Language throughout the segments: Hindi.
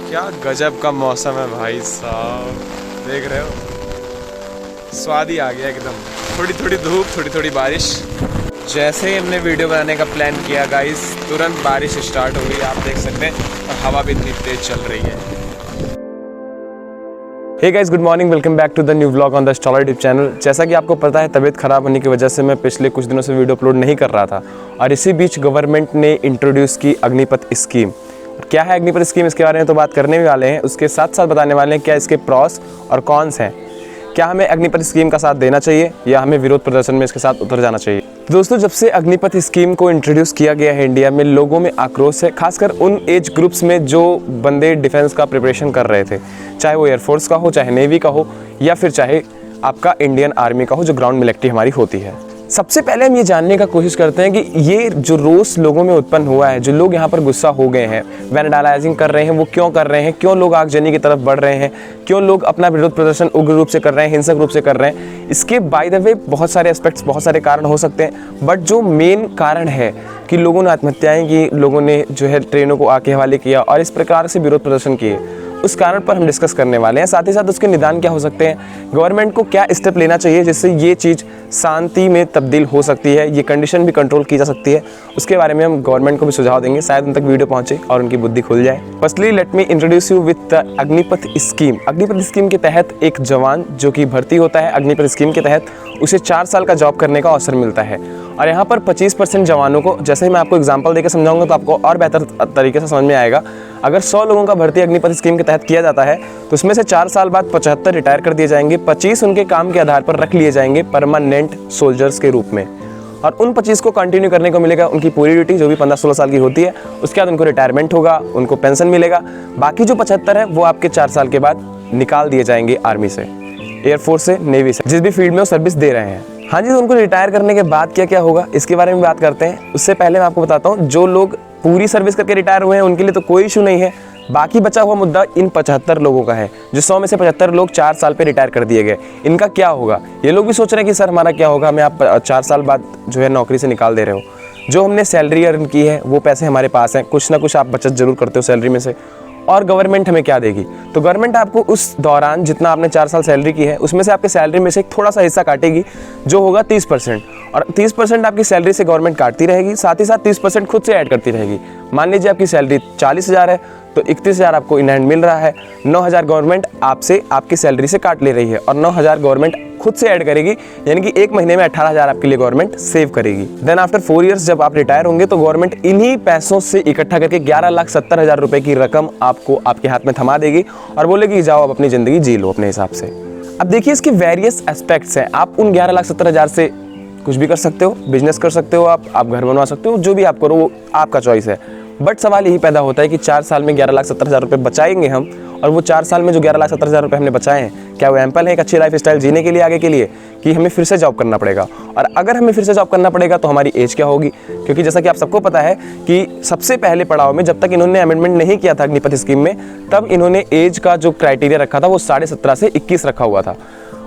क्या गजब का मौसम है भाई साहब, देख रहे हो, स्वाद ही आ गया एकदम। थोड़ी थोड़ी धूप, थोड़ी थोड़ी बारिश। जैसे ही हमने वीडियो बनाने का प्लान किया गाइस, तुरंत बारिश स्टार्ट हो गई, आप देख सकते हैं, और हवा भी इतनी तेज चल रही है। Hey guys, good morning, welcome back to the new vlog on the Stoller YouTube channel. जैसा कि आपको पता है, तबीयत खराब होने की वजह से मैं पिछले कुछ दिनों से वीडियो अपलोड नहीं कर रहा था, और इसी बीच गवर्नमेंट ने इंट्रोड्यूस की अग्निपथ स्कीम। क्या है अग्निपथ स्कीम, इसके बारे में तो बात करने वाले हैं, उसके साथ साथ बताने वाले हैं क्या इसके प्रॉस और कॉन्स हैं। क्या हमें अग्निपथ स्कीम का साथ देना चाहिए या हमें विरोध प्रदर्शन में इसके साथ उतर जाना चाहिए। दोस्तों, जब से अग्निपथ स्कीम को इंट्रोड्यूस किया गया है इंडिया में, लोगों में आक्रोश है, खासकर उन एज ग्रुप्स में जो बंदे डिफेंस का प्रिपरेशन कर रहे थे, चाहे वो एयरफोर्स का हो, चाहे नेवी का हो, या फिर चाहे आपका इंडियन आर्मी का हो, जो ग्राउंड मिलिट्री हमारी होती है। सबसे पहले हम ये जानने का कोशिश करते हैं कि ये जो रोष लोगों में उत्पन्न हुआ है, जो लोग यहाँ पर गुस्सा हो गए हैं, वैंडलाइजिंग कर रहे हैं, वो क्यों कर रहे हैं, क्यों लोग आगजनी की तरफ बढ़ रहे हैं, क्यों लोग अपना विरोध प्रदर्शन उग्र रूप से कर रहे हैं, हिंसक रूप से कर रहे हैं। इसके बाय द वे बहुत सारे एस्पेक्ट्स, बहुत सारे कारण हो सकते हैं, बट जो मेन कारण है कि लोगों ने आत्महत्याएं की, लोगों ने जो है ट्रेनों को आग के हवाले किया और इस प्रकार से विरोध प्रदर्शन किए, उस कारण पर हम डिस्कस करने वाले हैं। साथ ही साथ उसके निदान क्या हो सकते हैं, गवर्नमेंट को क्या स्टेप लेना चाहिए जिससे ये चीज़ शांति में तब्दील हो सकती है, ये कंडीशन भी कंट्रोल की जा सकती है, उसके बारे में हम गवर्नमेंट को भी सुझाव देंगे, शायद उन तक वीडियो पहुंचे और उनकी बुद्धि खुल जाए। Firstly let me introduce you with the Agnipath scheme. Agnipath scheme के तहत एक जवान जो कि भर्ती होता है, अग्निपथ स्कीम के तहत उसे 4 साल का जॉब करने का अवसर मिलता है, और यहाँ पर 25% जवानों को, जैसे ही मैं आपको एग्जांपल देकर समझाऊंगा तो आपको और बेहतर तरीके से समझ में आएगा। अगर 100 लोगों का भर्ती अग्निपथ स्कीम के तहत किया जाता है तो उसमें से 4 साल बाद 75 रिटायर कर दिए जाएंगे, 25 उनके काम के आधार पर रख लिए जाएंगे परमानेंट सोल्जर्स के रूप में, और उन 25 को कंटिन्यू करने को मिलेगा उनकी पूरी ड्यूटी जो भी 15-16 साल की होती है। उसके बाद उनको रिटायरमेंट होगा, उनको पेंशन मिलेगा। बाकी जो 75 है वो आपके 4 साल के बाद निकाल दिए जाएंगे आर्मी से, एयरफोर्स से, नेवी से, जिस भी फील्ड में वो सर्विस दे रहे हैं। हाँ जी, तो उनको रिटायर करने के बाद क्या क्या होगा इसके बारे में बात करते हैं। उससे पहले मैं आपको बताता हूँ, जो लोग पूरी सर्विस करके रिटायर हुए हैं उनके लिए तो कोई इशू नहीं है। बाकी बचा हुआ मुद्दा इन 75 लोगों का है, जो 100 में से 75 लोग 4 साल पे रिटायर कर दिए गए। इनका क्या होगा, ये लोग भी सोच रहे हैं कि सर हमारा क्या होगा, हमें आप 4 साल बाद जो है नौकरी से निकाल दे रहे हो, जो हमने सैलरी अर्न की है वो पैसे हमारे पास हैं, कुछ ना कुछ आप बचत जरूर करते हो सैलरी में से, और गवर्नमेंट हमें क्या देगी। तो गवर्नमेंट आपको उस दौरान जितना आपने 4 साल सैलरी की है उसमें से आपके सैलरी में से एक थोड़ा सा हिस्सा काटेगी, जो होगा 30%, और 30% आपकी सैलरी से गवर्नमेंट काटती रहेगी, साथ ही साथ 30% खुद से ऐड करती रहेगी। मान लीजिए आपकी सैलरी 40,000 है तो 31,000 आपको इन हैंड मिल रहा है, 9,000 गवर्नमेंट आपसे आपकी सैलरी से काट ले रही है, और 9,000 गवर्नमेंट खुद से ऐड करेगी, यानी कि एक महीने में 18,000 आपके लिए गवर्नमेंट सेव करेगी। देन आफ्टर 4 इयर्स जब आप रिटायर होंगे तो गवर्नमेंट इन्हीं पैसों से इकट्ठा करके 11,70,000 रुपए की रकम आपको आपके हाथ में थमा देगी और बोलेगी जाओ अब अपनी ज़िंदगी जी लो अपने हिसाब से। अब देखिए इसके वेरियस एस्पेक्ट्स हैं। आप उन 11,70,000 से कुछ भी कर सकते हो, बिजनेस कर सकते हो, आप घर बनवा सकते हो, जो भी आप करो वो आपका चॉइस है। बट सवाल यही पैदा होता है कि 4 साल में 11,70,000 रुपये बचाएंगे हम, और वो 4 साल में जो 11,70,000 रुपये हमने बचाए हैं, क्या वो एम्पल है एक अच्छी लाइफ स्टाइल जीने के लिए आगे के लिए, कि हमें फिर से जॉब करना पड़ेगा। और अगर हमें फिर से जॉब करना पड़ेगा तो हमारी एज क्या होगी, क्योंकि जैसा कि आप सबको पता है कि सबसे पहले पड़ाव में जब तक इन्होंने अमेंडमेंट नहीं किया था अग्निपथ स्कीम में, तब इन्होंने एज का जो क्राइटेरिया रखा था वो 17.5 से 21 रखा हुआ था।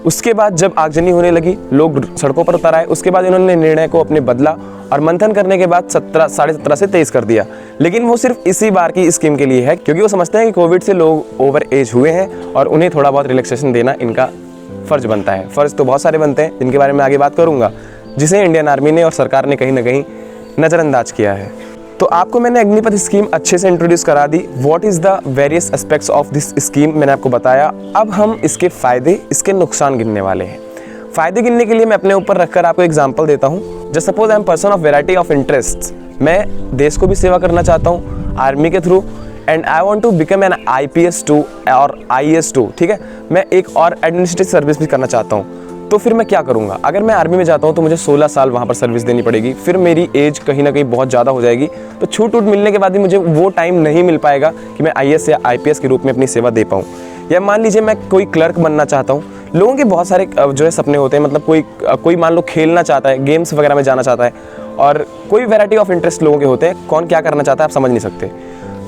उसके बाद जब आगजनी होने लगी, लोग सड़कों पर उतर आए, उसके बाद इन्होंने निर्णय को अपने बदला और मंथन करने के बाद 17.5 से 23 कर दिया। लेकिन वो सिर्फ इसी बार की स्कीम के लिए है, क्योंकि वो समझते हैं कि कोविड से लोग ओवर एज हुए हैं और उन्हें थोड़ा बहुत रिलैक्सेशन देना इनका फ़र्ज बनता है। फ़र्ज तो बहुत सारे बनते हैं जिनके बारे में आगे बात करूँगा, जिसे इंडियन आर्मी ने और सरकार ने कहीं ना कहीं नज़रअंदाज किया है। तो आपको मैंने अग्निपथ स्कीम अच्छे से इंट्रोड्यूस करा दी। What is the various aspects of this scheme मैंने आपको बताया। अब हम इसके फ़ायदे, इसके नुकसान गिनने वाले हैं। फ़ायदे गिनने के लिए मैं अपने ऊपर रखकर आपको एग्जांपल देता हूँ। Just suppose I am person of variety of interest. मैं देश को भी सेवा करना चाहता हूँ आर्मी के through, and I want to become an IPS too और IAS टू, ठीक है। मैं एक और एडमिनिस्ट्रेटिव सर्विस भी करना चाहता हूँ। तो फिर मैं क्या करूँगा, अगर मैं आर्मी में जाता हूँ तो मुझे 16 साल वहाँ पर सर्विस देनी पड़ेगी, फिर मेरी एज कहीं ना कहीं बहुत ज़्यादा हो जाएगी, तो छूट मिलने के बाद भी मुझे वो टाइम नहीं मिल पाएगा कि मैं IAS या IPS के रूप में अपनी सेवा दे पाऊँ। या मान लीजिए मैं कोई क्लर्क बनना चाहता हूँ। लोगों के बहुत सारे जो है सपने होते हैं, मतलब कोई मान लो खेलना चाहता है, गेम्स वगैरह में जाना चाहता है, और कोई वैरायटी ऑफ इंटरेस्ट लोगों के होते हैं, कौन क्या करना चाहता है आप समझ नहीं सकते।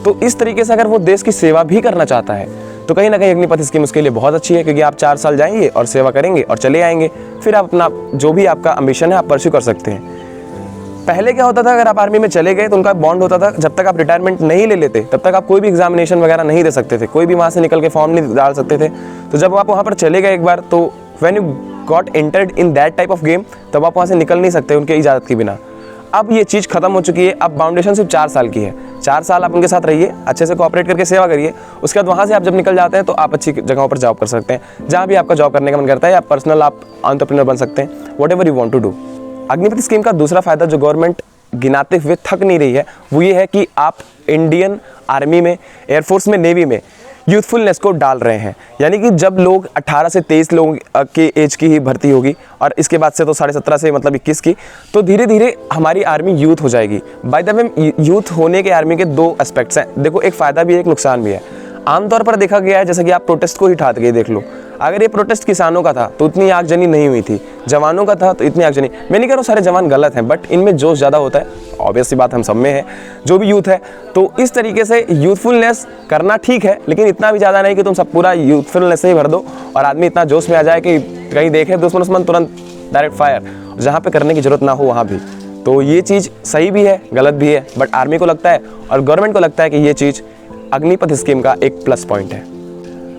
तो इस तरीके से अगर वो देश की सेवा भी करना चाहता है तो कहीं ना कहीं अग्निपथ स्कीम उसके लिए बहुत अच्छी है, क्योंकि आप 4 साल जाएंगे और सेवा करेंगे और चले आएंगे, फिर आप अपना जो भी आपका एम्बिशन है आप परस्यू कर सकते हैं। पहले क्या होता था, अगर आप आर्मी में चले गए तो उनका बॉन्ड होता था, जब तक आप रिटायरमेंट नहीं ले लेते तब तक आप कोई भी एग्जामिनेशन वगैरह नहीं दे सकते थे, कोई भी वहाँ से निकल के फॉर्म नहीं डाल सकते थे। तो जब आप वहाँ पर चले गए एक बार, तो when you got entered in that type of game, तब आप वहाँ से निकल नहीं सकते उनके इजाज़त के बिना। अब ये चीज़ खत्म हो चुकी है। अब बाउंडेशन सिर्फ 4 साल की है। 4 साल आप उनके साथ रहिए, अच्छे से कोऑपरेट करके सेवा करिए, उसके बाद वहाँ से आप जब निकल जाते हैं तो आप अच्छी जगहों पर जॉब कर सकते हैं, जहाँ भी आपका जॉब करने का मन करता है, या पर्सनल आप एंटरप्रेन्योर बन सकते हैं, whatever you want to do. Agnipath scheme का दूसरा फायदा जो गवर्नमेंट गिनाते हुए थक नहीं रही है, वो ये है कि आप इंडियन आर्मी में, एयरफोर्स में, नेवी में यूथफुलनेस को डाल रहे हैं। यानी कि जब लोग 18 से 23 लोग के एज की ही भर्ती होगी, और इसके बाद से तो 17.5 से मतलब 21 की, तो धीरे धीरे हमारी आर्मी यूथ हो जाएगी। बाय द वे, यूथ होने के आर्मी के 2 एस्पेक्ट्स हैं। देखो, एक फ़ायदा भी है, एक नुकसान भी है। आमतौर पर देखा गया है, जैसे कि आप प्रोटेस्ट को ही उठा के देख लो, अगर ये प्रोटेस्ट किसानों का था तो इतनी आगजनी नहीं हुई थी, जवानों का था तो इतनी आगजनी। मैं नहीं कह रहा हूँ सारे जवान गलत हैं, बट इनमें जोश ज़्यादा होता है, ऑब्वियस सी बात हम सब में है, जो भी यूथ है। तो इस तरीके से यूथफुलनेस करना ठीक है, लेकिन इतना भी ज़्यादा नहीं कि तुम सब पूरा यूथफुलनेस से ही भर दो और आदमी इतना जोश में आ जाए कि कहीं देखे दुश्मन तुरंत डायरेक्ट फायर, जहाँ पे करने की ज़रूरत ना हो वहाँ भी। तो ये चीज़ सही भी है, गलत भी है, बट आर्मी को लगता है और गवर्नमेंट को लगता है कि ये चीज़ अग्निपथ स्कीम का एक प्लस पॉइंट है।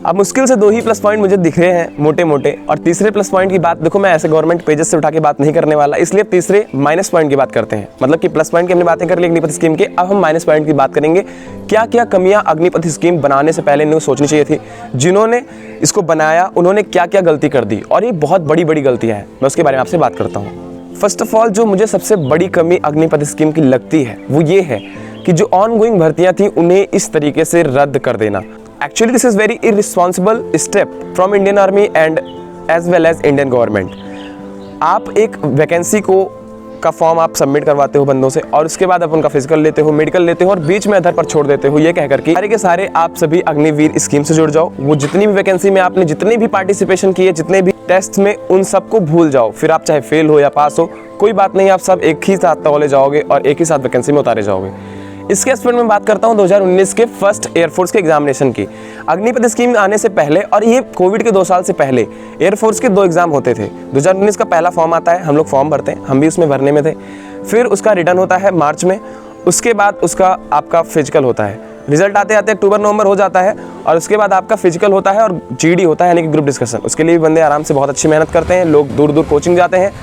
अब मुश्किल से 2 ही प्लस पॉइंट मुझे दिख रहे हैं मोटे मोटे, और तीसरे प्लस पॉइंट की बात देखो, मैं ऐसे गवर्नमेंट पेजेस से उठा के बात नहीं करने वाला, इसलिए तीसरे माइनस पॉइंट की बात करते हैं। मतलब कि प्लस पॉइंट की हमने बातें कर ली अग्निपथ स्कीम के, अब हम माइनस पॉइंट की बात करेंगे। क्या क्या कमियां अग्निपथ स्कीम बनाने से पहले इन्हें सोचनी चाहिए थी, जिन्होंने इसको बनाया उन्होंने क्या क्या गलती कर दी, और ये बहुत बड़ी बड़ी गलतियाँ हैं, मैं उसके बारे में आपसे बात करता हूँ। फर्स्ट ऑफ ऑल, जो मुझे सबसे बड़ी कमी अग्निपथ स्कीम की लगती है वो ये है कि जो ऑन गोइंग भर्तियाँ थी उन्हें इस तरीके से रद्द कर देना। Actually, this is very irresponsible step from Indian Army and as well as Indian government. आप एक वैकेंसी का फॉर्म आप सबमिट करवाते हो बंदों से, और उसके बाद आप उनका फिजिकल लेते हो, मेडिकल लेते हो, और बीच में अधर पर छोड़ देते हो, ये कहकर कि सारे के सारे आप सभी अग्निवीर स्कीम से जुड़ जाओ। वो जितनी भी वैकेंसी में आपने जितनी भी पार्टिसिपेशन की है, जितने भी टेस्ट में, उन सबको भूल जाओ। फिर आप चाहे फेल हो या पास हो, कोई बात नहीं, आप सब एक ही साथ तौले जाओगे और एक ही साथ वैकेंसी में उतारे जाओगे। इसके एस्पेक्ट में बात करता हूँ 2019 के फर्स्ट एयरफोर्स के एग्जामिनेशन की। अग्निपथ स्कीम आने से पहले, और ये कोविड के 2 साल से पहले, एयरफोर्स के 2 एग्जाम होते थे। 2019 का पहला फॉर्म आता है, हम लोग फॉर्म भरते हैं, हम भी उसमें भरने में थे। फिर उसका रिटर्न होता है मार्च में, उसके बाद उसका आपका फिजिकल होता है, रिजल्ट आते आते अक्टूबर नवंबर हो जाता है, और उसके बाद आपका फिजिकल होता है और GD होता है, यानी कि ग्रुप डिस्कशन। उसके लिए भी बंदे आराम से बहुत अच्छी मेहनत करते हैं, लोग दूर दूर कोचिंग जाते हैं,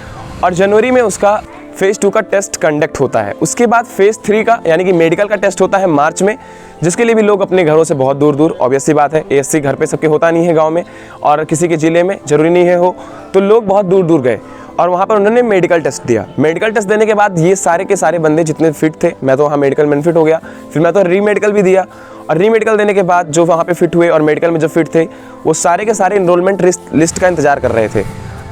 और जनवरी में उसका फेज़ 2 का टेस्ट कंडक्ट होता है। उसके बाद फेज़ 3 का यानी कि मेडिकल का टेस्ट होता है मार्च में, जिसके लिए भी लोग अपने घरों से बहुत दूर दूर, ऑब्वियस सी बात है, ASC घर पे सबके होता नहीं है गांव में, और किसी के ज़िले में ज़रूरी नहीं है हो, तो लोग बहुत दूर दूर गए और वहाँ पर उन्होंने मेडिकल टेस्ट दिया। मेडिकल टेस्ट देने के बाद ये सारे के सारे बंदे जितने फिट थे, मैं तो वहाँ मेडिकल में फिट हो गया, फिर मैं तो री मेडिकल भी दिया, और री मेडिकल देने के बाद जो वहाँ पर फिट हुए और मेडिकल में जो फिट थे, वो सारे के सारे इनरोलमेंट लिस्ट का इंतजार कर रहे थे।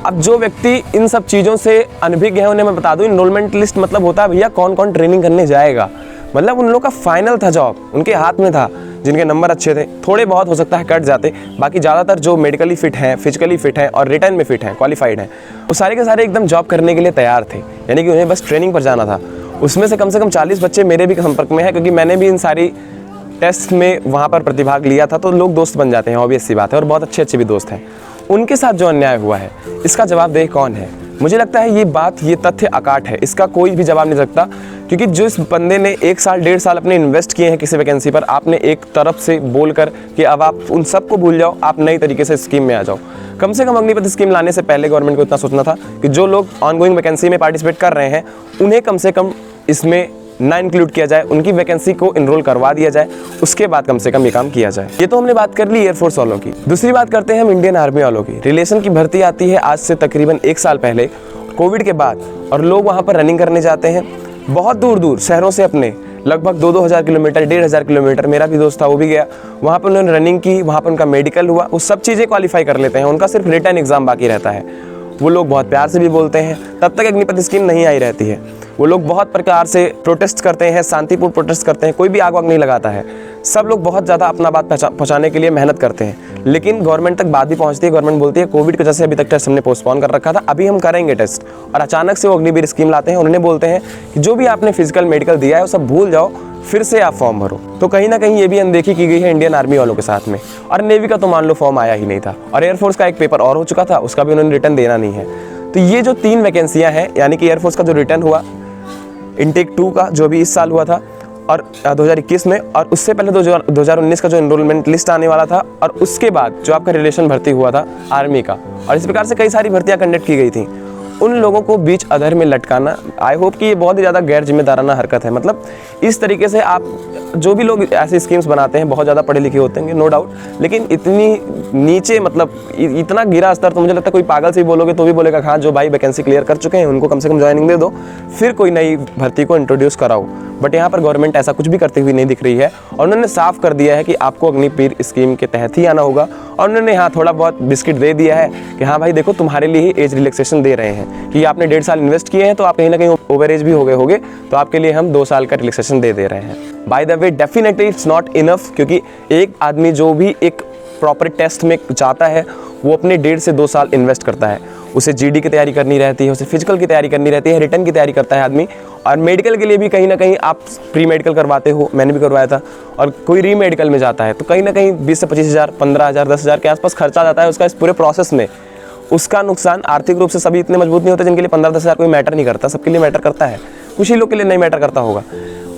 अब जो व्यक्ति इन सब चीज़ों से अनभिज्ञ है, उन्हें मैं बता दूं, इनरोलमेंट लिस्ट मतलब होता है भैया कौन कौन ट्रेनिंग करने जाएगा। मतलब उन लोगों का फाइनल था, जॉब उनके हाथ में था, जिनके नंबर अच्छे थे। थोड़े बहुत हो सकता है कट जाते, बाकी ज़्यादातर जो मेडिकली फिट हैं, फिजिकली फिट हैं और रिटर्न में फिट हैं, क्वालिफाइड हैं, वो सारे के सारे एकदम जॉब करने के लिए तैयार थे। यानी कि उन्हें बस ट्रेनिंग पर जाना था। उसमें से कम 40 बच्चे मेरे भी संपर्क में हैं, क्योंकि मैंने भी इन सारी टेस्ट में वहाँ पर प्रतिभाग लिया था। तो लोग दोस्त बन जाते हैं, ऑब्वियस सी बात है, और बहुत अच्छे भी दोस्त हैं। उनके साथ जो अन्याय हुआ है, इसका जवाबदेह कौन है? मुझे लगता है ये तथ्य अकाट है, इसका कोई भी जवाब नहीं सकता। क्योंकि जिस बंदे ने 1 साल 1.5 साल अपने इन्वेस्ट किए हैं किसी वैकेंसी पर, आपने एक तरफ से बोलकर कि अब आप उन सबको भूल जाओ, आप नई तरीके से स्कीम में आ जाओ। कम से कम अग्निपथ स्कीम लाने से पहले गवर्नमेंट को इतना सोचना था कि जो लोग ऑनगोइंग वैकेंसी में पार्टिसिपेट कर रहे हैं, उन्हें कम से कम इसमें ना इंक्लूड किया जाए, उनकी वैकेंसी को इनरोल करवा दिया जाए, उसके बाद कम से कम ये काम किया जाए। ये तो हमने बात कर ली एयरफोर्स वालों की। दूसरी बात करते हैं हम इंडियन आर्मी वालों की। रिलेशन की भर्ती आती है आज से तकरीबन 1 साल पहले, कोविड के बाद, और लोग वहाँ पर रनिंग करने जाते हैं बहुत दूर दूर शहरों से, अपने लगभग 2-2 हज़ार किलोमीटर, 1,500 किलोमीटर। मेरा भी दोस्त था, वो भी गया वहाँ पर, उन्होंने रनिंग की, वहाँ पर उनका मेडिकल हुआ, वो सब चीज़ें क्वालिफाई कर लेते हैं, उनका सिर्फ रिटर्न एग्जाम बाकी रहता है। वो लोग बहुत प्यार से भी बोलते हैं, तब तक अग्निपथ स्कीम नहीं आई रहती है। वो लोग बहुत प्रकार से प्रोटेस्ट करते हैं, शांतिपूर्ण प्रोटेस्ट करते हैं, कोई भी आग वाग नहीं लगाता है। सब लोग बहुत ज़्यादा अपना बात पहुँचाने के लिए मेहनत करते हैं, लेकिन गवर्नमेंट तक बात भी पहुँचती है। गवर्नमेंट बोलती है कोविड की वजह से अभी तक टेस्ट हमने पोस्टपोन कर रखा था, अभी हम करेंगे टेस्ट, और अचानक से वो अग्निवीर स्कीम लाते हैं। उन्होंने बोलते हैं कि जो भी आपने फिजिकल मेडिकल दिया है वो सब भूल जाओ, फिर से आप फॉर्म भरो। तो कहीं ना कहीं ये भी अनदेखी की गई है इंडियन आर्मी वालों के साथ में। और नेवी का तो मान लो फॉर्म आया ही नहीं था, और एयरफोर्स का एक पेपर और हो चुका था, उसका भी उन्होंने रिटर्न देना नहीं है। तो ये जो 3 वैकेंसियाँ हैं, यानी कि एयरफोर्स का जो रिटर्न हुआ, इनटेक 2 का जो भी इस साल हुआ था और 2021 में, और उससे पहले 2019 का जो एनरोलमेंट लिस्ट आने वाला था, और उसके बाद जो आपका रिलेशन भर्ती हुआ था आर्मी का, और इस प्रकार से कई सारी भर्तियां कंडक्ट की गई थी। उन लोगों को बीच अधर में लटकाना, आई होप कि ये बहुत ही ज़्यादा गैर जिम्मेदाराना हरकत है। मतलब इस तरीके से आप, जो भी लोग ऐसे स्कीम्स बनाते हैं बहुत ज़्यादा पढ़े लिखे होते हैं नो डाउट, लेकिन इतनी नीचे, मतलब इतना गिरा स्तर, तो मुझे लगता है कोई पागल से ही बोलोगे तो भी बोलेगा हाँ जो भाई वैकेंसी क्लियर कर चुके हैं उनको कम से कम ज्वाइनिंग दे दो, फिर कोई नई भर्ती को इंट्रोड्यूस कराओ। बट यहाँ पर गवर्नमेंट ऐसा कुछ भी करती हुई नहीं दिख रही है, और उन्होंने साफ कर दिया है कि आपको अग्निपीर स्कीम के तहत ही आना होगा। और उन्होंने हाँ थोड़ा बहुत बिस्किट दे दिया है कि हाँ भाई देखो तुम्हारे लिए ही एज रिलैक्सेशन दे रहे हैं, कि आपने 1.5 साल इन्वेस्ट किए हैं तो आप कहीं ना कहीं ओवर एज भी हो गए होगे, तो आपके लिए हम 2 साल का रिलैक्सेशन दे रहे हैं। By the way definitely it's not enough, क्योंकि एक आदमी जो भी एक प्रॉपर टेस्ट में जाता है वो अपने 1.5 से 2 साल इन्वेस्ट करता है। उसे जीडी की तैयारी करनी रहती है, उसे फिजिकल की तैयारी करनी रहती है, रिटर्न की तैयारी करता है आदमी, और मेडिकल के लिए भी कहीं ना कहीं आप प्री मेडिकल करवाते हो, मैंने भी करवाया था, और कोई री मेडिकल में जाता है तो कहीं ना कहीं 20 से 25 हज़ार, 15 हज़ार, 10 हज़ार के आसपास खर्चा जाता है उसका इस पूरे प्रोसेस में। उसका नुकसान आर्थिक रूप से सभी इतने मजबूत नहीं होते जिनके लिए 15-10 हज़ार कोई मैटर नहीं करता, सबके लिए मैटर करता है, कुछ ही लोग के लिए नहीं मैटर करता होगा।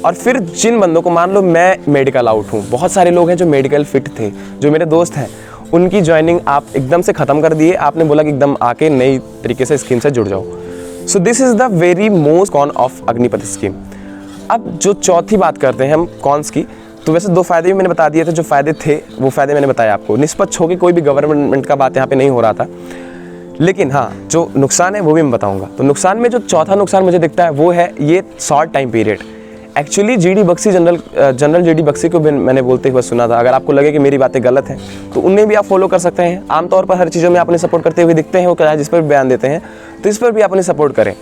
और फिर जिन बंदों को, मान लो मैं मेडिकल आउट हूँ, बहुत सारे लोग हैं जो मेडिकल फिट थे, जो मेरे दोस्त हैं, उनकी ज्वाइनिंग आप एकदम से ख़त्म कर दिए, आपने बोला कि एकदम आके नई तरीके से स्कीम से जुड़ जाओ। So this is the very most con of Agnipath scheme. अब जो चौथी बात करते हैं हम कॉन्स की, तो वैसे 2 फायदे भी मैंने बता दिए थे, जो फ़ायदे थे वो फ़ायदे मैंने बताया आपको, निष्पक्ष होकर कोई भी गवर्नमेंट का बात यहाँ पे नहीं हो रहा था। लेकिन हाँ जो नुकसान है वो भी मैं बताऊँगा। तो नुकसान में जो चौथा नुकसान मुझे दिखता है वो है ये short time period. Actually GD Bakshi, general GD Bakshi को भी मैंने बोलते हुए सुना था। अगर आपको लगे कि मेरी बातें गलत हैं तो उन्हें भी आप फॉलो कर सकते हैं। आमतौर पर हर चीज़ों में आप उन्हें सपोर्ट करते हुए दिखते हैं, वो क्या जिस पर बयान देते हैं, तो इस पर भी आप उन्हें सपोर्ट करें।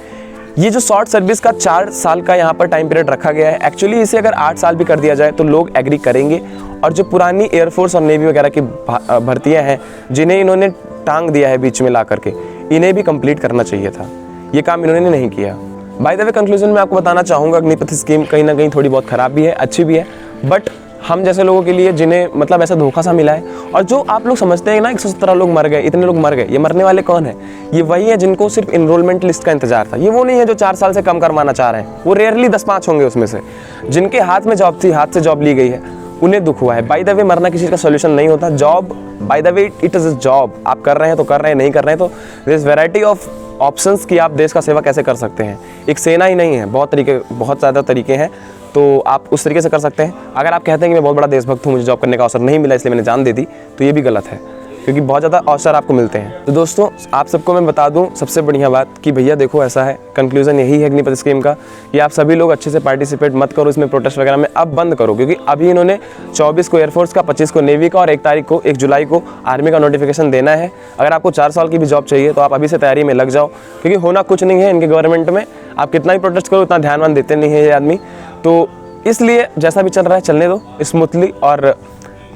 ये जो शॉर्ट सर्विस का 4 साल का यहाँ पर टाइम पीरियड रखा गया है, एक्चुअली इसे अगर 8 साल भी कर दिया जाए तो लोग एग्री करेंगे। और जो पुरानी एयरफोर्स और नेवी वगैरह की भर्तियाँ हैं जिन्हें इन्होंने टांग दिया है बीच में ला करके, इन्हें भी कंप्लीट करना चाहिए था। ये काम इन्होंने नहीं किया। बाय द वे कंक्लूजन में आपको बताना चाहूँगा, अग्निपथ स्कीम कहीं ना कहीं थोड़ी बहुत ख़राब भी है, अच्छी भी है, बट हम जैसे लोगों के लिए जिन्हें मतलब ऐसा धोखा सा मिला है, और जो आप लोग समझते हैं ना 117 लोग मर गए, इतने लोग मर गए, ये मरने वाले कौन है? ये वही है जिनको सिर्फ एनरोलमेंट लिस्ट का इंतजार था। ये वो नहीं है जो 4 साल से कम करवाना चाह रहे हैं, वो रेयरली 10-5 होंगे उसमें से, जिनके हाथ में जॉब थी, हाथ से जॉब ली गई है, उन्हें दुख हुआ है। बाय द वे मरना किसी का सोल्यूशन नहीं होता। Job by the way it is a job, आप कर रहे हैं तो कर रहे हैं, नहीं कर रहे हैं तो there is variety of options कि आप देश का सेवा कैसे कर सकते हैं। एक सेना ही नहीं है, बहुत ज़्यादा तरीके हैं, तो आप उस तरीके से कर सकते हैं। अगर आप कहते हैं कि मैं बहुत बड़ा देशभक्त हूँ, मुझे जॉब करने का अवसर नहीं मिला इसलिए मैंने जान दे दी, तो ये भी गलत है, क्योंकि बहुत ज़्यादा अवसर आपको मिलते हैं। तो दोस्तों आप सबको मैं बता दूं सबसे बढ़िया बात कि भैया देखो ऐसा है, कंक्लूजन यही है अग्निपथ स्कीम का कि आप सभी लोग अच्छे से पार्टिसिपेट मत करो इसमें, प्रोटेस्ट वगैरह में अब बंद करो, क्योंकि अभी इन्होंने 24 को एयरफोर्स का, 25 को नेवी का और 1 जुलाई को आर्मी का नोटिफिकेशन देना है। अगर आपको 4 साल की भी जॉब चाहिए तो आप अभी से तैयारी में लग जाओ, क्योंकि होना कुछ नहीं है इनके गवर्नमेंट में। आप कितना ही प्रोटेस्ट करो उतना ध्यान देते नहीं है ये आदमी, तो इसलिए जैसा भी चल रहा है चलने दो स्मूथली, और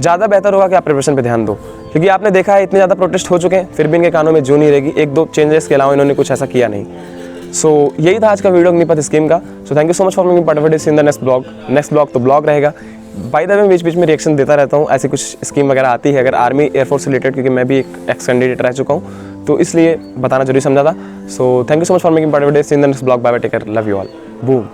ज़्यादा बेहतर होगा कि आप प्रिपरेशन पे ध्यान दो, क्योंकि आपने देखा है इतने ज़्यादा प्रोटेस्ट हो चुके हैं फिर भी इनके कानों में जूं नहीं रहेगी। 1-2 चेंजेस के अलावा इन्होंने कुछ ऐसा किया नहीं। सो यही था आज का वीडियो अग्निपथ स्कीम का। सो thank you so much for making part of this in the next blog तो ब्लॉग रहेगा। बाय द वे बीच बीच में रिएक्शन देता रहता हूँ, ऐसी कुछ स्कीम वगैरह आती है अगर आर्मी एयरफोर्स से रिलेटेड, क्योंकि मैं भी एक एक्स कैंडिडेट रह चुका हूँ, तो इसलिए बताना जरूरी समझा था। So thank you so much for making part of this in the next blog. Bye bye, take care, love you all, boom.